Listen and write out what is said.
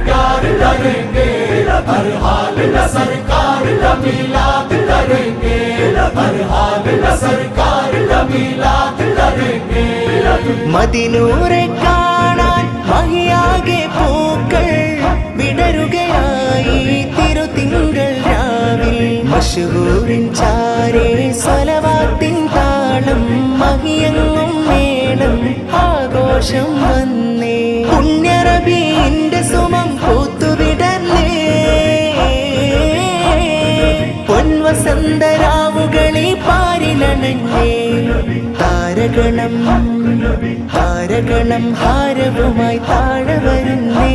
प्यार करेंगे, हर हाल में सरकार का मिलाद करेंगे, हर हाल में सरकार का मिलाद करेंगे। മദിനൂറെ കാണാൻ മഹിയാകെ പൂക്കൾ വിടരുകയായി തിരുതിങ്കൾ രാവിൽ മശഹൂറിൻ ചാരേ സ്വലവാത്തിൻ താളം മഹിയങ്ങും മേളം ആഘോഷം വന്നേ പുണ്യറബീന്റെ സുമം പൂത്തുവിടന്നേ പൊൻവസന്തരാവുകളെ പാരിലണഞ്ഞേ താരഗണം ഹാരവുമായി താഴെ വരുന്നേ